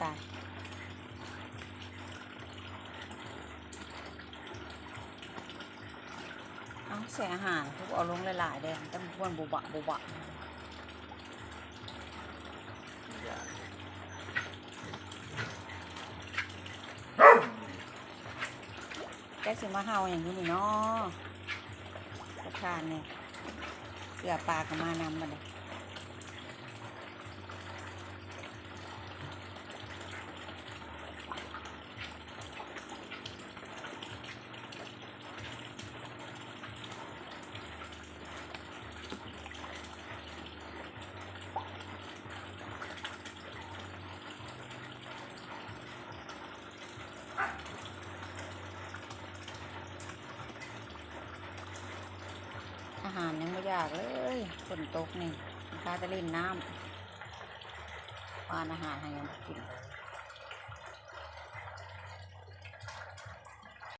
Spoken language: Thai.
ตายเอาใส่อาหารทุกเอาลงหลายๆแดงแต่มันควรบุบะบุบะแกสิมาเฮาอย่างนี้นี่เนาะประทานเนี่ยเสือปลาก็มานำมาเลยอาหารยังไม่อยากเลยฝนตกนี่ข้าจะเล่นน้ำปานอาหารให้ยังกิน